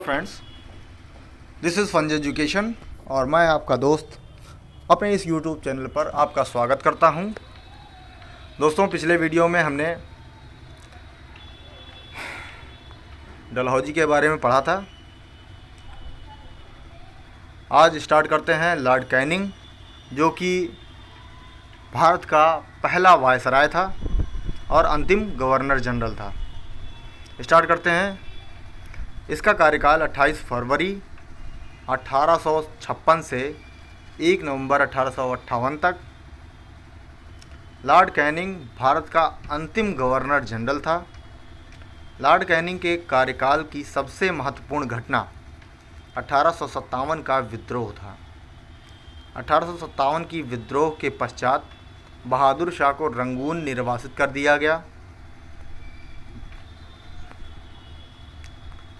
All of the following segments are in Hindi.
फ्रेंड्स, दिस इज़ फंज एजुकेशन और मैं आपका दोस्त अपने इस यूट्यूब चैनल पर आपका स्वागत करता हूं। दोस्तों, पिछले वीडियो में हमने डलहौजी के बारे में पढ़ा था। आज स्टार्ट करते हैं लॉर्ड कैनिंग, जो कि भारत का पहला वायसराय था और अंतिम गवर्नर जनरल था। स्टार्ट करते हैं। इसका कार्यकाल 28 फरवरी 1856 से 1 नवंबर 1858 तक। लॉर्ड कैनिंग भारत का अंतिम गवर्नर जनरल था। लॉर्ड कैनिंग के कार्यकाल की सबसे महत्वपूर्ण घटना 1857 का विद्रोह था। 1857 की विद्रोह के पश्चात बहादुर शाह को रंगून निर्वासित कर दिया गया।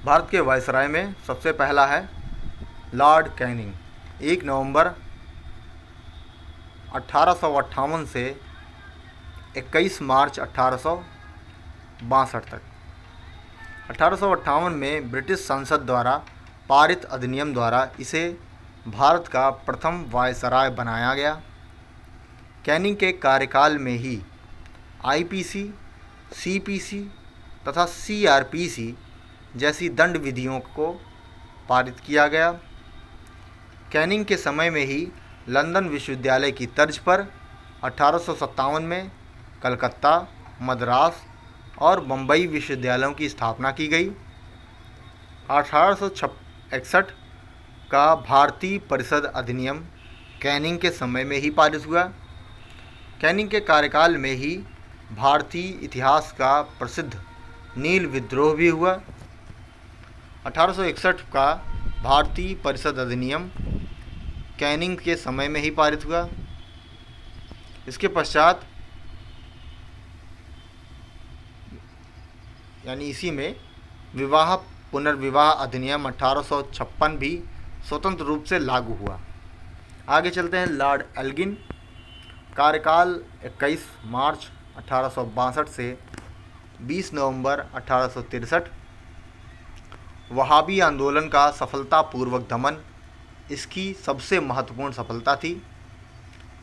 भारत के वायसराय में सबसे पहला है लॉर्ड कैनिंग। 1 नवंबर 1858 से 21 मार्च 1862 तक। 1858 में ब्रिटिश संसद द्वारा पारित अधिनियम द्वारा इसे भारत का प्रथम वायसराय बनाया गया। कैनिंग के कार्यकाल में ही आईपीसी, सीपीसी तथा सीआरपीसी जैसी दंड विधियों को पारित किया गया। कैनिंग के समय में ही लंदन विश्वविद्यालय की तर्ज पर 1857 में कलकत्ता, मद्रास और बम्बई विश्वविद्यालयों की स्थापना की गई। 1861 का भारतीय परिषद अधिनियम कैनिंग के समय में ही पारित हुआ। कैनिंग के कार्यकाल में ही भारतीय इतिहास का प्रसिद्ध नील विद्रोह भी हुआ। 1861 का भारतीय परिषद अधिनियम कैनिंग के समय में ही पारित हुआ। इसके पश्चात यानी इसी में विवाह पुनर्विवाह अधिनियम 1856 भी स्वतंत्र रूप से लागू हुआ। आगे चलते हैं। लॉर्ड एल्गिन, कार्यकाल 21 मार्च 1862 से 20 नवंबर 1863। वहाबी आंदोलन का सफलतापूर्वक दमन इसकी सबसे महत्वपूर्ण सफलता थी।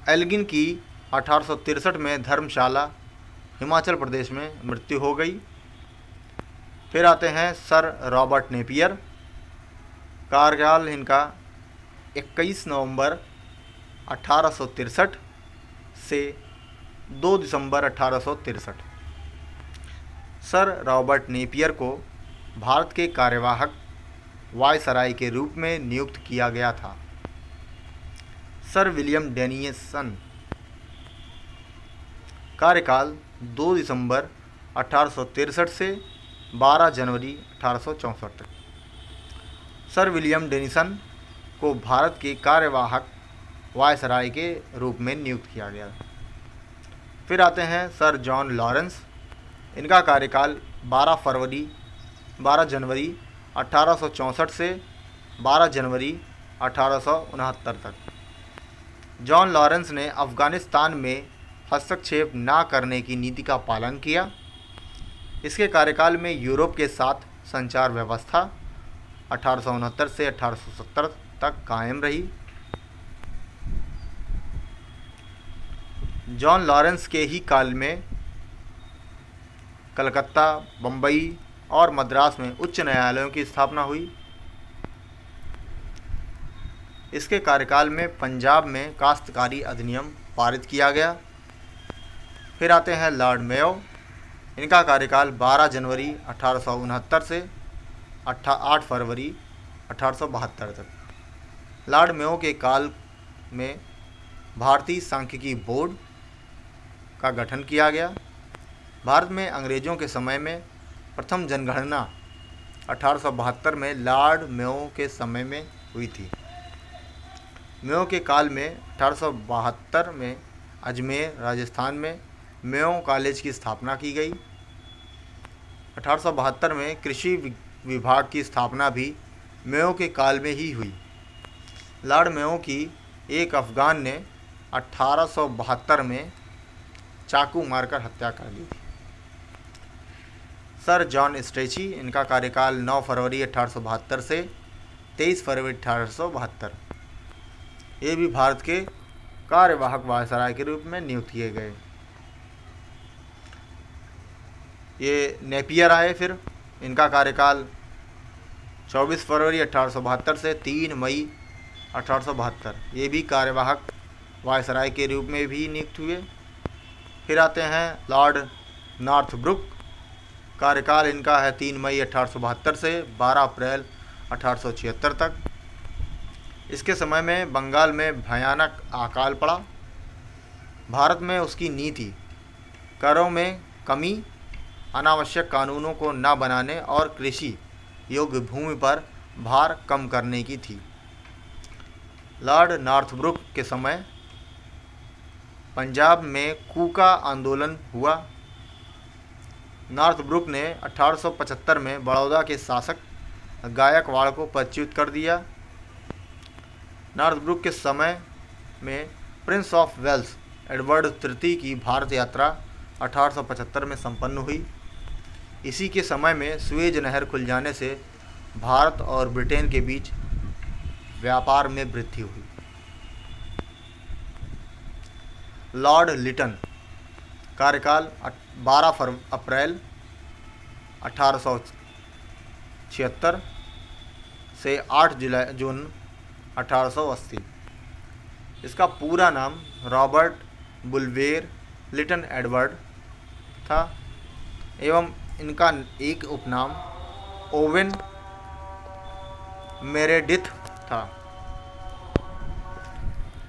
एल्गिन की 1863 में धर्मशाला, हिमाचल प्रदेश में मृत्यु हो गई। फिर आते हैं सर रॉबर्ट नेपियर, कार्यकाल इनका 21 नवंबर 1863 से 2 दिसंबर 1863। सर रॉबर्ट नेपियर को भारत के कार्यवाहक वायसराय के रूप में नियुक्त किया गया था। सर विलियम डेनियसन, कार्यकाल 2 दिसंबर 1863 से 12 जनवरी 1864 तक। सर विलियम डेनिसन को भारत के कार्यवाहक वायसराय के रूप में नियुक्त किया गया। फिर आते हैं सर जॉन लॉरेंस, इनका कार्यकाल 12 जनवरी 1864 से 12 जनवरी 1869 तक। जॉन लॉरेंस ने अफ़गानिस्तान में हस्तक्षेप न करने की नीति का पालन किया। इसके कार्यकाल में यूरोप के साथ संचार व्यवस्था 1869 से 1870 तक कायम रही। जॉन लॉरेंस के ही काल में कलकत्ता, बम्बई और मद्रास में उच्च न्यायालयों की स्थापना हुई। इसके कार्यकाल में पंजाब में काश्तकारी अधिनियम पारित किया गया। फिर आते हैं लॉर्ड मेयो, इनका कार्यकाल 12 जनवरी 1869 से 8 फरवरी 1872 तक। लॉर्ड मेयो के काल में भारतीय सांख्यिकी बोर्ड का गठन किया गया। भारत में अंग्रेज़ों के समय में प्रथम जनगणना 1872 में लॉर्ड मेयो के समय में हुई थी। मेयो के काल में 1872 में अजमेर, राजस्थान में मेयो कॉलेज की स्थापना की गई। 1872 में कृषि विभाग की स्थापना भी मेयो के काल में ही हुई। लॉर्ड मेयो की एक अफ़गान ने 1872 में चाकू मारकर हत्या कर ली थी। सर जॉन स्ट्रेची, इनका कार्यकाल 9 फरवरी 1872 से 23 फरवरी 1872। ये भी भारत के कार्यवाहक वायसराय के रूप में नियुक्त किए गए। ये नेपियर आए फिर, इनका कार्यकाल 24 फरवरी 1872 से 3 मई 1872। ये भी कार्यवाहक वायसराय के रूप में भी नियुक्त हुए। फिर आते हैं लॉर्ड नॉर्थब्रुक, कार्यकाल इनका है 3 मई 1872 से 12 अप्रैल 1876 तक। इसके समय में बंगाल में भयानक अकाल पड़ा। भारत में उसकी नीति करों में कमी, अनावश्यक कानूनों को न बनाने और कृषि योग्य भूमि पर भार कम करने की थी। लॉर्ड नॉर्थब्रुक के समय पंजाब में कूका आंदोलन हुआ। नॉर्थब्रुक ने 1875 में बड़ौदा के शासक गायकवाड़ को पदच्युत कर दिया। नॉर्थब्रुक के समय में प्रिंस ऑफ वेल्स एडवर्ड तृतीय की भारत यात्रा 1875 में संपन्न हुई। इसी के समय में सुएज नहर खुल जाने से भारत और ब्रिटेन के बीच व्यापार में वृद्धि हुई। लॉर्ड लिटन, कार्यकाल 12 अप्रैल 1876 से 8 जून 1880। इसका पूरा नाम रॉबर्ट बुल्वेर लिटन एडवर्ड था एवं इनका एक उपनाम ओवेन मेरेडिथ था।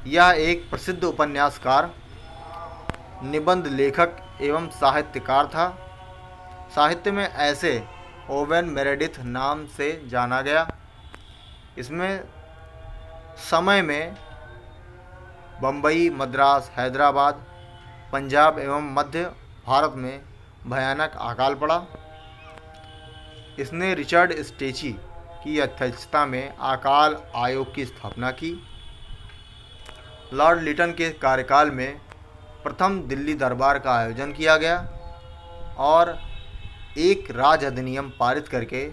यह एक प्रसिद्ध उपन्यासकार, निबंध लेखक एवं साहित्यकार था। साहित्य में ऐसे ओवेन मेरेडिथ नाम से जाना गया। इसमें समय में बम्बई, मद्रास, हैदराबाद, पंजाब एवं मध्य भारत में भयानक अकाल पड़ा। इसने रिचर्ड स्टेची की अध्यक्षता में अकाल आयोग की स्थापना की। लॉर्ड लिटन के कार्यकाल में प्रथम दिल्ली दरबार का आयोजन किया गया और एक राज अधिनियम पारित करके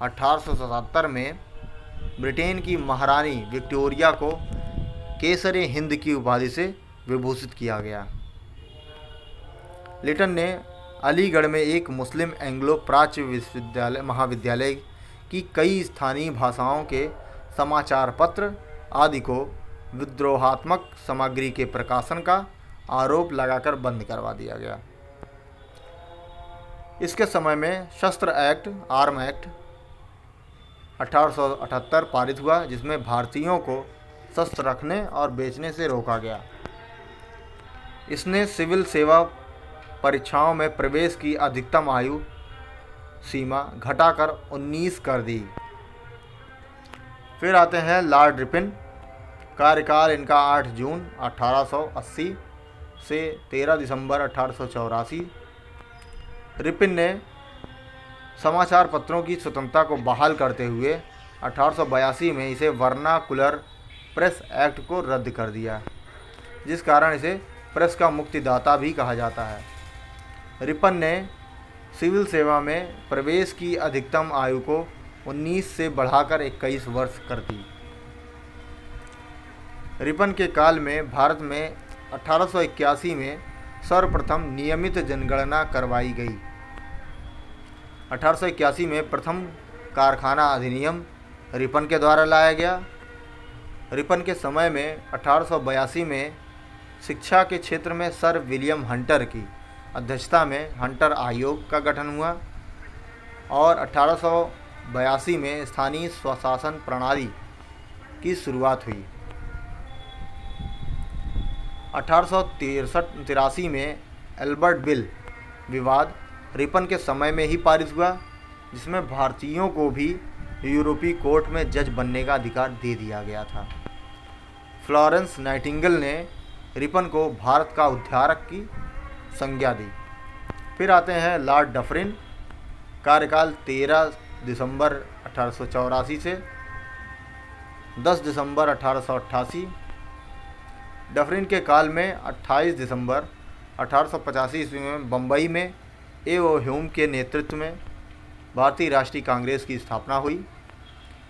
1877 में ब्रिटेन की महारानी विक्टोरिया को केसरे हिंद की उपाधि से विभूषित किया गया। लिटन ने अलीगढ़ में एक मुस्लिम एंग्लो प्राच्य महाविद्यालय की कई स्थानीय भाषाओं के समाचार पत्र आदि को विद्रोहात्मक सामग्री के प्रकाशन का आरोप लगाकर बंद करवा दिया गया। इसके समय में शस्त्र एक्ट, आर्म एक्ट 1878 पारित हुआ, जिसमें भारतीयों को शस्त्र रखने और बेचने से रोका गया। इसने सिविल सेवा परीक्षाओं में प्रवेश की अधिकतम आयु सीमा घटाकर 19 कर दी। फिर आते हैं लॉर्ड रिपन, कार्यकाल इनका 8 जून 1880 से 13 दिसंबर 1884। रिपन ने समाचार पत्रों की स्वतंत्रता को बहाल करते हुए 1882 में इसे वर्नाकुलर प्रेस एक्ट को रद्द कर दिया, जिस कारण इसे प्रेस का मुक्तिदाता भी कहा जाता है। रिपन ने सिविल सेवा में प्रवेश की अधिकतम आयु को 19 से बढ़ाकर 21 वर्ष कर दी। रिपन के काल में भारत में 1881 में सर्वप्रथम नियमित जनगणना करवाई गई। 1881 में प्रथम कारखाना अधिनियम रिपन के द्वारा लाया गया। रिपन के समय में 1882 में शिक्षा के क्षेत्र में सर विलियम हंटर की अध्यक्षता में हंटर आयोग का गठन हुआ और 1882 में स्थानीय स्वशासन प्रणाली की शुरुआत हुई। 1883 में एल्बर्ट बिल विवाद रिपन के समय में ही पारित हुआ, जिसमें भारतीयों को भी यूरोपीय कोर्ट में जज बनने का अधिकार दे दिया गया था। फ्लोरेंस नाइटिंगेल ने रिपन को भारत का उद्धारक की संज्ञा दी। फिर आते हैं लॉर्ड डफरिन, कार्यकाल 13 दिसंबर 1884 से 10 दिसंबर 1888। डफरिन के काल में 28 दिसंबर 1885 ईस्वी में बम्बई में ए ओ ह्यूम के नेतृत्व में भारतीय राष्ट्रीय कांग्रेस की स्थापना हुई।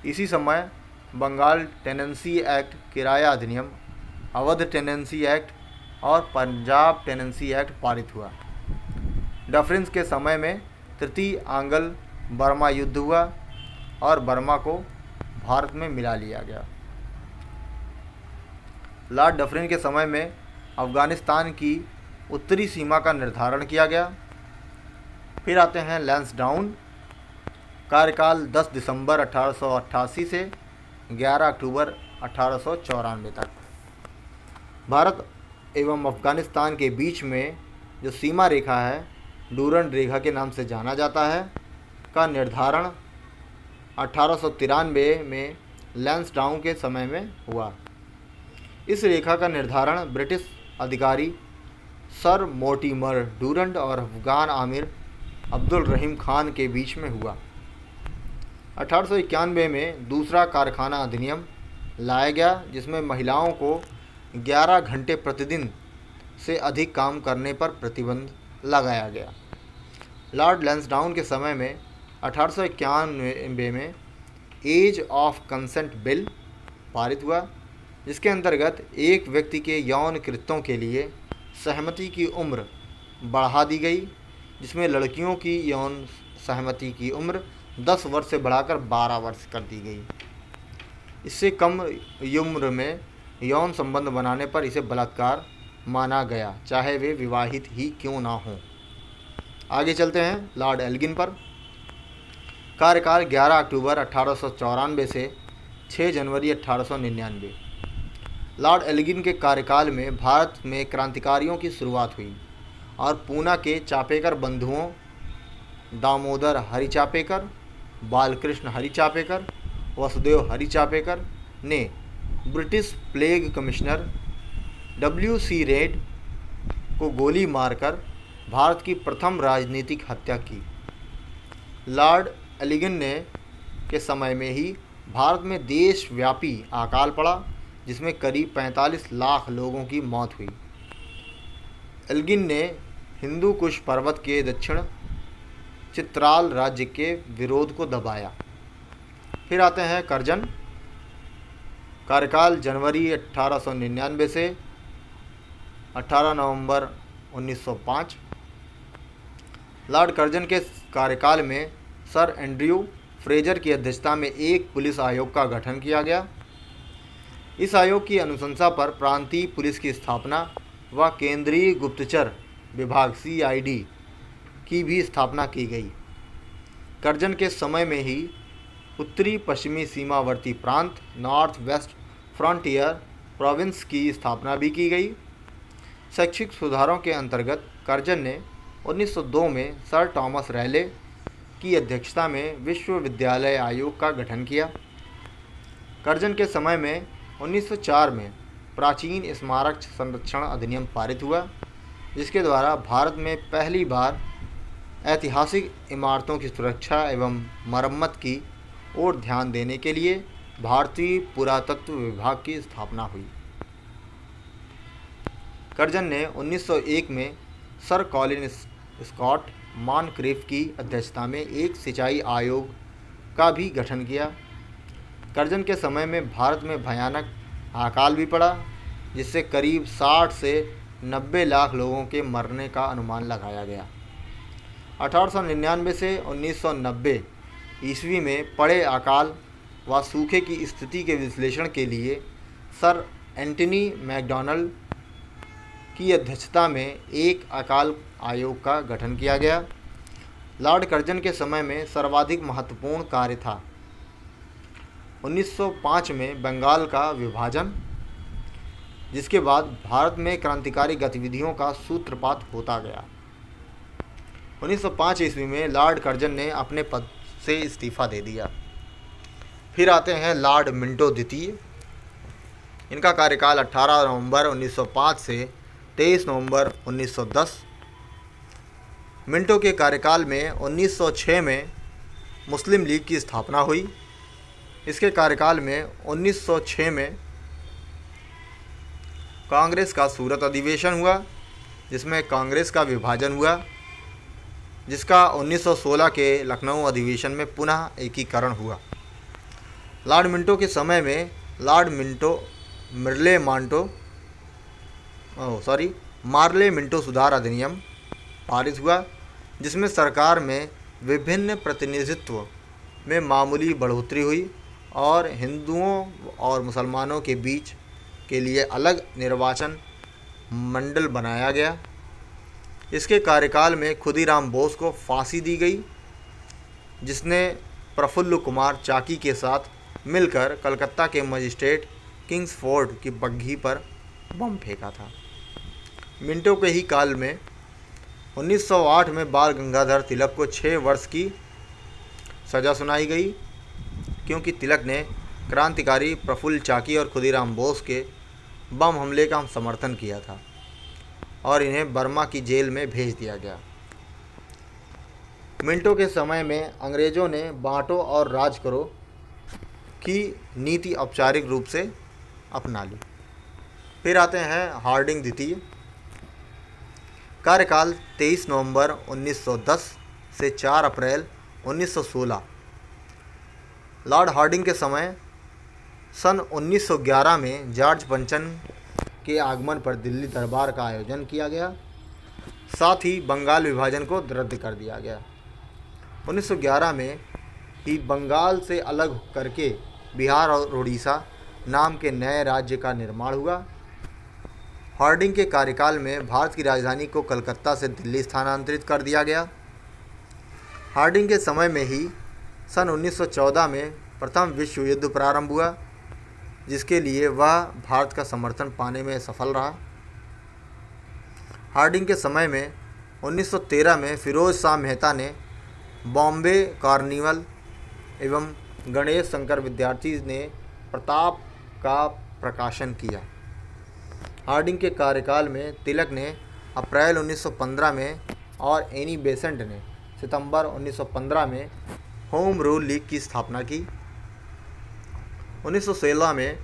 इसी समय बंगाल टेनेंसी एक्ट, किराया अधिनियम, अवध टेनेंसी एक्ट और पंजाब टेनेंसी एक्ट पारित हुआ। डफरिन के समय में तृतीय आंग्ल बर्मा युद्ध हुआ और बर्मा को भारत में मिला लिया गया। लॉर्ड डफरिन के समय में अफ़गानिस्तान की उत्तरी सीमा का निर्धारण किया गया। फिर आते हैं लैंसडाउन। कार्यकाल 10 दिसंबर 1888 से 11 अक्टूबर 1894 तक। भारत एवं अफ़गानिस्तान के बीच में जो सीमा रेखा है, डूरंड रेखा के नाम से जाना जाता है, का निर्धारण 1893 में लैंसडाउन के समय में हुआ। इस रेखा का निर्धारण ब्रिटिश अधिकारी सर मोर्टिमर डूरंड और अफ़गान आमिर अब्दुल रहीम खान के बीच में हुआ। 1891 में दूसरा कारखाना अधिनियम लाया गया, जिसमें महिलाओं को 11 घंटे प्रतिदिन से अधिक काम करने पर प्रतिबंध लगाया गया। लॉर्ड लैंसडाउन के समय में 1891 में एज ऑफ कंसेंट बिल पारित हुआ, जिसके अंतर्गत एक व्यक्ति के यौन कृत्यों के लिए सहमति की उम्र बढ़ा दी गई, जिसमें लड़कियों की यौन सहमति की उम्र 10 वर्ष से बढ़ाकर 12 वर्ष कर दी गई। इससे कम उम्र में यौन संबंध बनाने पर इसे बलात्कार माना गया, चाहे वे विवाहित ही क्यों ना हों। आगे चलते हैं लॉर्ड एल्गिन पर। कार्यकाल 11 अक्टूबर 1894 से 6 जनवरी 1899। लॉर्ड एल्गिन के कार्यकाल में भारत में क्रांतिकारियों की शुरुआत हुई और पूना के चापेकर बंधुओं दामोदर हरि चापेकर, बालकृष्ण हरि चापेकर, वसुदेव हरि चापेकर ने British plague commissioner WC red को गोली मारकर भारत की प्रथम राजनीतिक हत्या की। लॉर्ड एल्गिन ने के समय में ही भारत में देशव्यापी अकाल पड़ा, जिसमें करीब 45 लाख लोगों की मौत हुई। एल्गिन ने हिंदू कुश पर्वत के दक्षिण चित्राल राज्य के विरोध को दबाया। फिर आते हैं कर्जन। कार्यकाल जनवरी 1899 से 18 नवंबर 1905। लॉर्ड कर्जन के कार्यकाल में सर एंड्रयू फ्रेजर की अध्यक्षता में एक पुलिस आयोग का गठन किया गया। इस आयोग की अनुशंसा पर प्रांतीय पुलिस की स्थापना व केंद्रीय गुप्तचर विभाग CID की भी स्थापना की गई। कर्जन के समय में ही उत्तरी पश्चिमी सीमावर्ती प्रांत नॉर्थ वेस्ट फ्रंटियर प्रोविंस की स्थापना भी की गई। शैक्षिक सुधारों के अंतर्गत कर्जन ने 1902 में सर टॉमस रैले की अध्यक्षता में विश्वविद्यालय आयोग का गठन किया। कर्जन के समय में 1904 में प्राचीन स्मारक संरक्षण अधिनियम पारित हुआ, जिसके द्वारा भारत में पहली बार ऐतिहासिक इमारतों की सुरक्षा एवं मरम्मत की ओर ध्यान देने के लिए भारतीय पुरातत्व विभाग की स्थापना हुई। कर्जन ने 1901 में सर कॉलिन स्कॉट मॉनक्रिफ की अध्यक्षता में एक सिंचाई आयोग का भी गठन किया। कर्जन के समय में भारत में भयानक अकाल भी पड़ा, जिससे करीब 60 से 90 लाख लोगों के मरने का अनुमान लगाया गया। 1899 से 1990 ईस्वी में पड़े अकाल व सूखे की स्थिति के विश्लेषण के लिए सर एंटनी मैकडॉनल्ड की अध्यक्षता में एक अकाल आयोग का गठन किया गया। लॉर्ड कर्जन के समय में सर्वाधिक महत्वपूर्ण कार्य था 1905 में बंगाल का विभाजन, जिसके बाद भारत में क्रांतिकारी गतिविधियों का सूत्रपात होता गया। 1905 ईस्वी में लॉर्ड कर्जन ने अपने पद से इस्तीफा दे दिया। फिर आते हैं लॉर्ड मिंटो द्वितीय। इनका कार्यकाल 18 नवंबर 1905 से 23 नवंबर 1910। मिंटो के कार्यकाल में 1906 में मुस्लिम लीग की स्थापना हुई। इसके कार्यकाल में 1906 में कांग्रेस का सूरत अधिवेशन हुआ, जिसमें कांग्रेस का विभाजन हुआ। जिसका 1916 के लखनऊ अधिवेशन में पुनः एकीकरण हुआ। लॉर्ड मिंटो के समय में मार्ले मिंटो सुधार अधिनियम पारित हुआ, जिसमें सरकार में विभिन्न प्रतिनिधित्व में मामूली बढ़ोतरी हुई और हिंदुओं और मुसलमानों के बीच के लिए अलग निर्वाचन मंडल बनाया गया। इसके कार्यकाल में खुदीराम बोस को फांसी दी गई, जिसने प्रफुल्ल कुमार चाकी के साथ मिलकर कलकत्ता के मजिस्ट्रेट किंग्सफोर्ड की बग्घी पर बम फेंका था। मिंटो के ही काल में 1908 में बाल गंगाधर तिलक को 6 वर्ष की सज़ा सुनाई गई, क्योंकि तिलक ने क्रांतिकारी प्रफुल्ल चाकी और खुदीराम बोस के बम हमले का समर्थन किया था और इन्हें बर्मा की जेल में भेज दिया गया। मिंटो के समय में अंग्रेज़ों ने बांटो और राज करो की नीति औपचारिक रूप से अपना ली। फिर आते हैं हार्डिंग द्वितीय। कार्यकाल 23 नवंबर 1910 से 4 अप्रैल 1916। लॉर्ड हार्डिंग के समय सन 1911 में जॉर्ज पंचन के आगमन पर दिल्ली दरबार का आयोजन किया गया, साथ ही बंगाल विभाजन को रद्द कर दिया गया। 1911 में ही बंगाल से अलग करके बिहार और उड़ीसा नाम के नए राज्य का निर्माण हुआ। हार्डिंग के कार्यकाल में भारत की राजधानी को कलकत्ता से दिल्ली स्थानांतरित कर दिया गया। हार्डिंग के समय में ही सन 1914 में प्रथम विश्व युद्ध प्रारंभ हुआ, जिसके लिए वह भारत का समर्थन पाने में सफल रहा। हार्डिंग के समय में 1913 में फिरोज शाह मेहता ने बॉम्बे कार्निवल एवं गणेश शंकर विद्यार्थी ने प्रताप का प्रकाशन किया। हार्डिंग के कार्यकाल में तिलक ने अप्रैल 1915 में और एनी बेसेंट ने सितंबर 1915 में होम रूल लीग की स्थापना की। 1916 में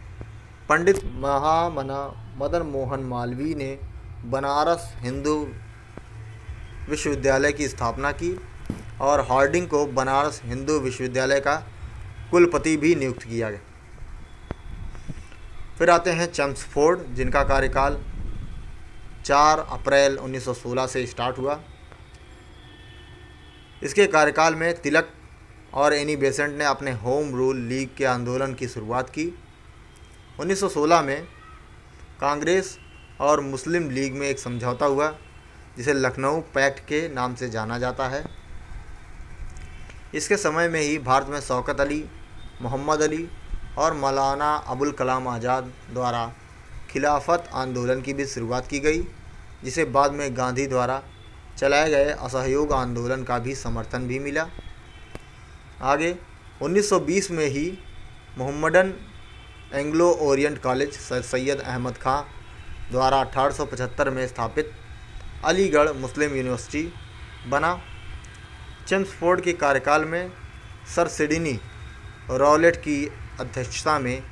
पंडित महामना मदन मोहन मालवीय ने बनारस हिंदू विश्वविद्यालय की स्थापना की और हार्डिंग को बनारस हिंदू विश्वविद्यालय का कुलपति भी नियुक्त किया गया। फिर आते हैं चेम्सफोर्ड, जिनका कार्यकाल 4 अप्रैल 1916 से स्टार्ट हुआ। इसके कार्यकाल में तिलक और एनी बेसेंट ने अपने होम रूल लीग के आंदोलन की शुरुआत की। 1916 में कांग्रेस और मुस्लिम लीग में एक समझौता हुआ, जिसे लखनऊ पैक्ट के नाम से जाना जाता है। इसके समय में ही भारत में शौकत अली, मोहम्मद अली और मौलाना अबुल कलाम आज़ाद द्वारा खिलाफत आंदोलन की भी शुरुआत की गई, जिसे बाद में गांधी द्वारा चलाए गए असहयोग आंदोलन का भी समर्थन भी मिला। आगे 1920 में ही Mohammedan Anglo Orient College Syed Ahmad Khan द्वारा 1875 में स्थापित अलीगढ़ मुस्लिम यूनिवर्सिटी बना। चेम्सफोर्ड के कार्यकाल में सर सिडनी रॉलेट की अध्यक्षता में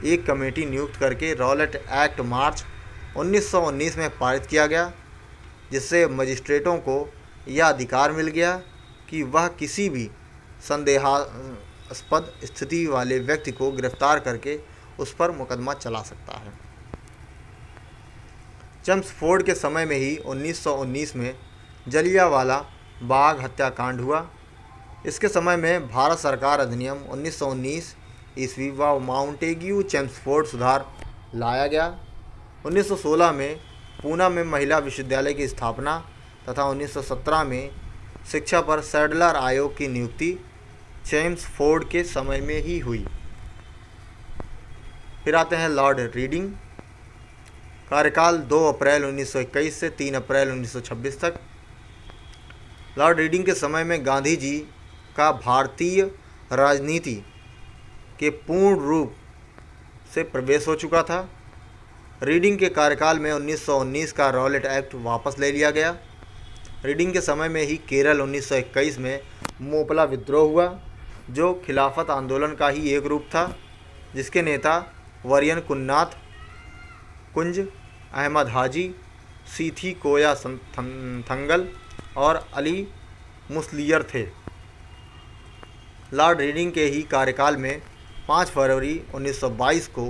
एक कमेटी नियुक्त करके रॉलेट एक्ट मार्च 1919 में पारित किया गया, जिससे मजिस्ट्रेटों को यह अधिकार मिल गया कि वह किसी भी संदेहास्पद स्थिति वाले व्यक्ति को गिरफ्तार करके उस पर मुकदमा चला सकता है। चेम्सफोर्ड के समय में ही 1919 में जलियांवाला बाग हत्याकांड हुआ। इसके समय में भारत सरकार अधिनियम 1919 ईस्वी व माउंटेग्यू चेम्सफोर्ड सुधार लाया गया। 1916 में पूना में महिला विश्वविद्यालय की स्थापना तथा 1917 में शिक्षा पर सैडलर आयोग की नियुक्ति चेम्सफोर्ड के समय में ही हुई। फिर आते हैं लॉर्ड रीडिंग, कार्यकाल 2 अप्रैल 1921 से 3 अप्रैल 1926 तक। लॉर्ड रीडिंग के समय में गांधी जी का भारतीय राजनीति के पूर्ण रूप से प्रवेश हो चुका था। रीडिंग के कार्यकाल में 1919 का रॉलेट एक्ट वापस ले लिया गया। रीडिंग के समय में ही केरल 1921 में मोपला विद्रोह हुआ, जो खिलाफत आंदोलन का ही एक रूप था, जिसके नेता वरियन कुन्नाथ, कुंज अहमद हाजी, सीथी कोया थंगल और अली मुस्लियर थे। लॉर्ड रीडिंग के ही कार्यकाल में 5 फरवरी 1922 को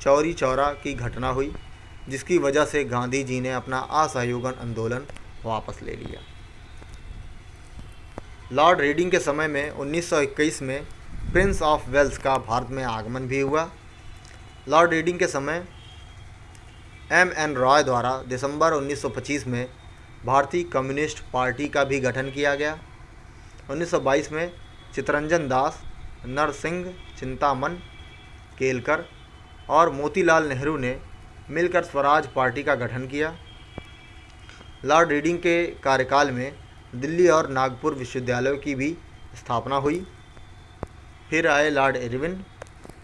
चौरी चौरा की घटना हुई, जिसकी वजह से गांधी जी ने अपना असहयोगन आंदोलन वापस ले लिया। लॉर्ड रीडिंग के समय में 1921 में प्रिंस ऑफ वेल्स का भारत में आगमन भी हुआ। लॉर्ड रीडिंग के समय M.N. रॉय द्वारा दिसंबर 1925 में भारतीय कम्युनिस्ट पार्टी का भी गठन किया गया। 1922 में चित्तरंजन दास, नरसिंह चिंतामन केलकर और मोतीलाल नेहरू ने मिलकर स्वराज पार्टी का गठन किया। लॉर्ड रीडिंग के कार्यकाल में दिल्ली और नागपुर विश्वविद्यालयों की भी स्थापना हुई। फिर आए लॉर्ड इरविन।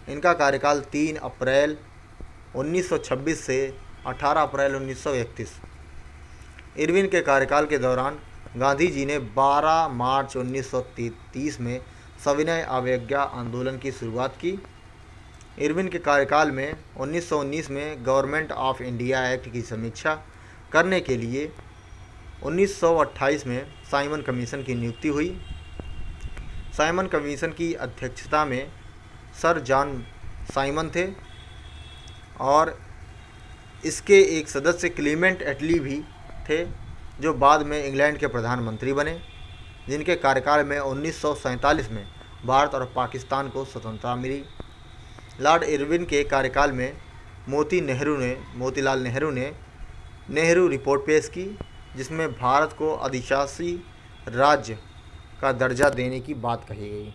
इनका कार्यकाल 3 अप्रैल 1926 से 18 अप्रैल 1931। इरविन के कार्यकाल के दौरान गांधी जी ने 12 मार्च 1930 में सविनय अवज्ञा आंदोलन की शुरुआत की। इरविन के कार्यकाल में 1919 में गवर्नमेंट ऑफ इंडिया एक्ट की समीक्षा करने के लिए 1928 में साइमन कमीशन की नियुक्ति हुई। साइमन कमीशन की अध्यक्षता में सर जॉन साइमन थे और इसके एक सदस्य क्लीमेंट एटली भी थे, जो बाद में इंग्लैंड के प्रधानमंत्री बने, जिनके कार्यकाल में 1947 में भारत और पाकिस्तान को स्वतंत्रता मिली। लॉर्ड इरविन के कार्यकाल में मोतीलाल नेहरू ने नेहरू रिपोर्ट पेश की, जिसमें भारत को अधिशासी राज्य का दर्जा देने की बात कही गई।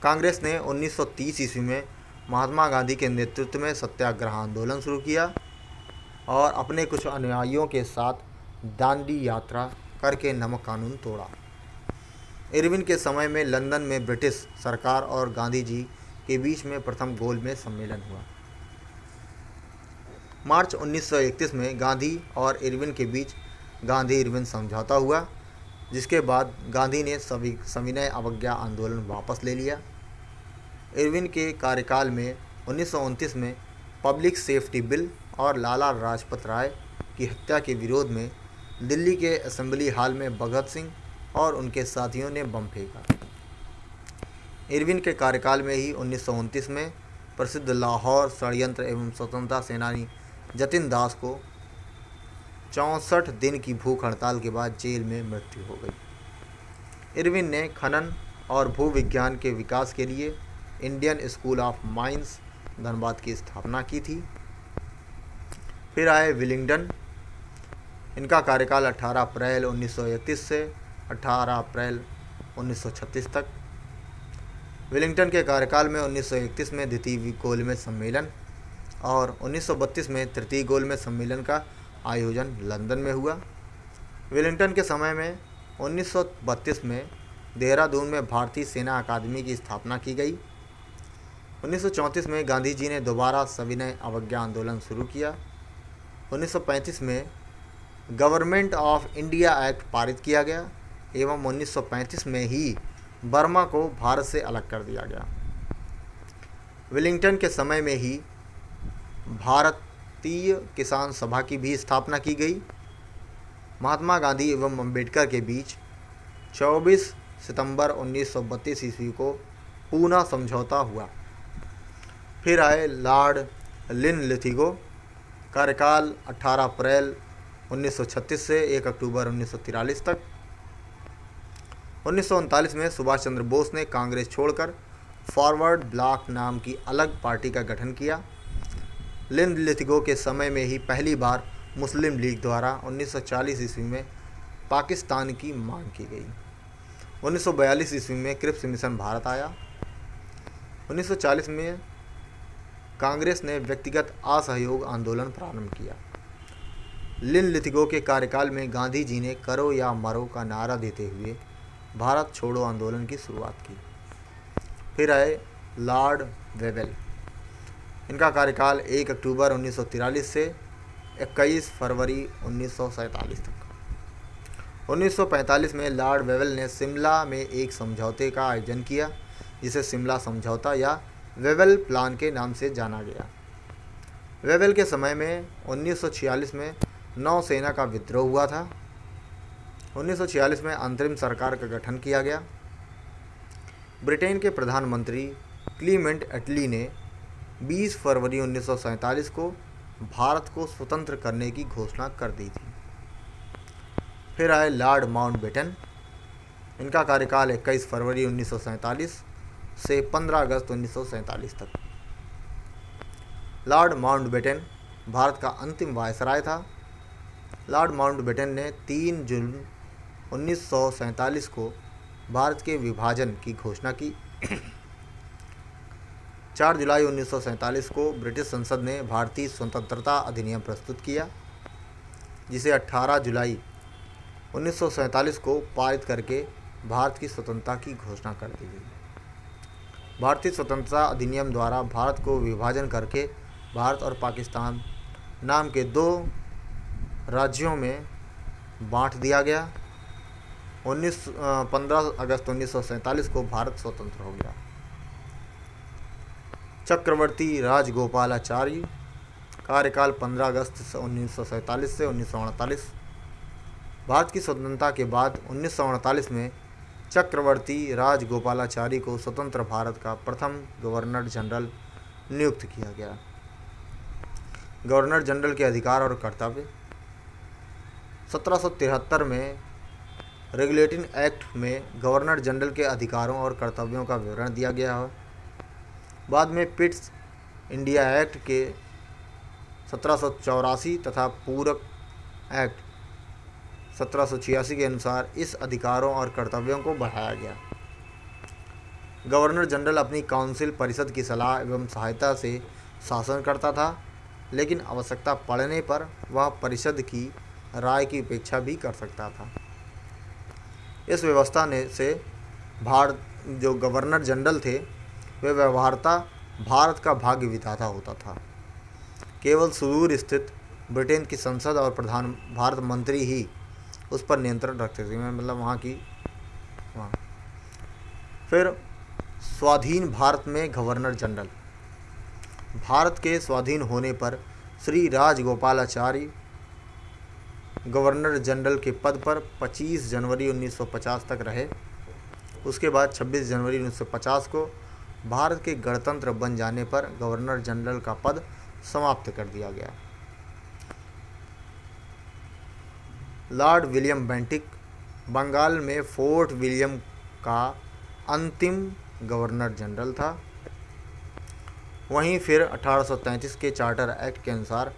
कांग्रेस ने 1930 ईस्वी में महात्मा गांधी के नेतृत्व में सत्याग्रह आंदोलन शुरू किया और अपने कुछ अनुयायियों के साथ दांडी यात्रा करके नमक कानून तोड़ा। इरविन के समय में लंदन में ब्रिटिश सरकार और गांधी जी के बीच में प्रथम गोलमेज सम्मेलन हुआ। मार्च 1931 में गांधी और इरविन के बीच गांधी इरविन समझौता हुआ, जिसके बाद गांधी ने सविनय अवज्ञा आंदोलन वापस ले लिया। इरविन के कार्यकाल में 1929 में पब्लिक सेफ्टी बिल और लाला लाजपत राय की हत्या के विरोध में दिल्ली के असेंबली हॉल में भगत सिंह और उनके साथियों ने बम फेंका। इरविन के कार्यकाल में ही 1929 में प्रसिद्ध लाहौर षड्यंत्र एवं स्वतंत्रता सेनानी जतिन दास को 64 दिन की भूख हड़ताल के बाद जेल में मृत्यु हो गई। इरविन ने खनन और भूविज्ञान के विकास के लिए Indian school of mines Dhanbad की स्थापना की थी। फिर आए विलिंगडन। इनका कार्यकाल 18 अप्रैल 1931 से 18 अप्रैल 1936 तक। विलिंगटन के कार्यकाल में 1931 में द्वितीय गोलमेज सम्मेलन और 1932 में तृतीय गोलमेज सम्मेलन का आयोजन लंदन में हुआ। विलिंगटन के समय में 1932 में देहरादून में भारतीय सेना अकादमी की स्थापना की गई। 1934 में गांधी जी ने दोबारा सविनय अवज्ञा आंदोलन शुरू किया। 1935 में गवर्नमेंट ऑफ इंडिया एक्ट पारित किया गया एवं 1935 में ही बर्मा को भारत से अलग कर दिया गया। विलिंगटन के समय में ही भारतीय किसान सभा की भी स्थापना की गई। महात्मा गांधी एवं अम्बेडकर के बीच 24 सितंबर 1932 ईस्वी को पूना समझौता हुआ। फिर आए लॉर्ड लिनलिथिगो। कार्यकाल 18 अप्रैल 1936 से 1 अक्टूबर 1943 तक। 1939 में सुभाष चंद्र बोस ने कांग्रेस छोड़कर फॉरवर्ड ब्लॉक नाम की अलग पार्टी का गठन किया। लिनलिथिगो के समय में ही पहली बार मुस्लिम लीग द्वारा 1940 ईस्वी में पाकिस्तान की मांग की गई। 1942 ईस्वी में क्रिप्स मिशन भारत आया। 1940 में कांग्रेस ने व्यक्तिगत असहयोग आंदोलन प्रारंभ किया। लिनलिथिगो के कार्यकाल में गांधी जी ने करो या मरो का नारा देते हुए भारत छोड़ो आंदोलन की शुरुआत की। फिर आए लॉर्ड वेवेल। इनका कार्यकाल 1 अक्टूबर 1943 से 21 फरवरी 1947 तक। 1945 में लॉर्ड वेवेल ने शिमला में एक समझौते का आयोजन किया, जिसे शिमला समझौता या वेवेल प्लान के नाम से जाना गया। वेवेल के समय में 1946 में नौसेना का विद्रोह हुआ था। 1946 में अंतरिम सरकार का गठन किया गया। ब्रिटेन के प्रधानमंत्री क्लीमेंट एटली ने 20 फरवरी 1947 को भारत को स्वतंत्र करने की घोषणा कर दी थी। फिर आए लॉर्ड माउंटबेटन। इनका कार्यकाल 21 फरवरी 1947 से 15 अगस्त 1947 तक। लॉर्ड माउंटबेटन भारत का अंतिम वायसराय था। लॉर्ड माउंटबेटन ने 3 जून 1947 को भारत के विभाजन की घोषणा की। 4 जुलाई 1947 को ब्रिटिश संसद ने भारतीय स्वतंत्रता अधिनियम प्रस्तुत किया, जिसे 18 जुलाई 1947 को पारित करके भारत की स्वतंत्रता की घोषणा कर दी गई। भारतीय स्वतंत्रता अधिनियम द्वारा भारत को विभाजन करके भारत और पाकिस्तान नाम के 2 राज्यों में बांट दिया गया। 15 अगस्त 1947 को भारत स्वतंत्र हो गया। चक्रवर्ती राजगोपालाचारी, कार्यकाल 15 अगस्त 1947 से 1948। भारत की स्वतंत्रता के बाद 1948 में चक्रवर्ती राजगोपालाचारी को स्वतंत्र भारत का प्रथम गवर्नर जनरल नियुक्त किया गया। गवर्नर जनरल के अधिकार और कर्तव्य। 1773 में रेगुलेटिंग एक्ट में गवर्नर जनरल के अधिकारों और कर्तव्यों का विवरण दिया गया है। बाद में पिट्स इंडिया एक्ट के 1784 तथा पूरक एक्ट 1786 के अनुसार इस अधिकारों और कर्तव्यों को बढ़ाया गया। गवर्नर जनरल अपनी काउंसिल परिषद की सलाह एवं सहायता से शासन करता था, लेकिन आवश्यकता पड़ने पर वह परिषद की राय की उपेक्षा भी कर सकता था। इस व्यवस्था से जो गवर्नर जनरल थे वे व्यवहारता भारत का भाग्य विधाता होता था। केवल सुदूर स्थित ब्रिटेन की संसद और प्रधान भारत मंत्री ही उस पर नियंत्रण रखते थे, मतलब वहाँ। फिर स्वाधीन भारत में गवर्नर जनरल। भारत के स्वाधीन होने पर श्री राजगोपालाचारी गवर्नर जनरल के पद पर 25 जनवरी 1950 तक रहे। उसके बाद 26 जनवरी 1950 को भारत के गणतंत्र बन जाने पर गवर्नर जनरल का पद समाप्त कर दिया गया। लॉर्ड विलियम बेंटिक बंगाल में फोर्ट विलियम का अंतिम गवर्नर जनरल था। वहीं फिर 1833 के चार्टर एक्ट के अनुसार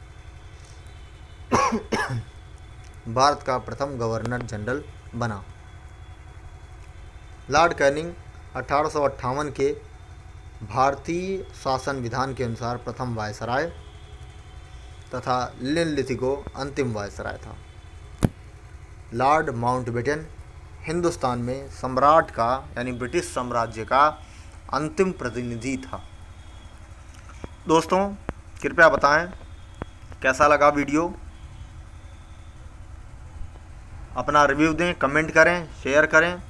भारत का प्रथम गवर्नर जनरल बना। लॉर्ड कैनिंग 1858 के भारतीय शासन विधान के अनुसार प्रथम वायसराय तथा लिनलिथिगो अंतिम वायसराय था। लॉर्ड माउंटबेटन हिंदुस्तान में सम्राट का यानी ब्रिटिश साम्राज्य का अंतिम प्रतिनिधि था। दोस्तों कृपया बताएं कैसा लगा वीडियो, अपना रिव्यू दें, कमेंट करें, शेयर करें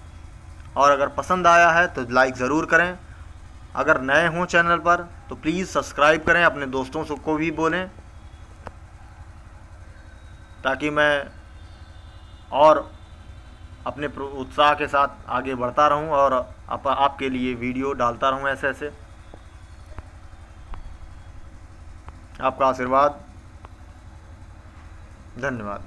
और अगर पसंद आया है तो लाइक ज़रूर करें। अगर नए हों चैनल पर तो प्लीज़ सब्सक्राइब करें, अपने दोस्तों को भी बोलें ताकि मैं और अपने उत्साह के साथ आगे बढ़ता रहूं और आपके लिए वीडियो डालता रहूं ऐसे। आपका आशीर्वाद, धन्यवाद।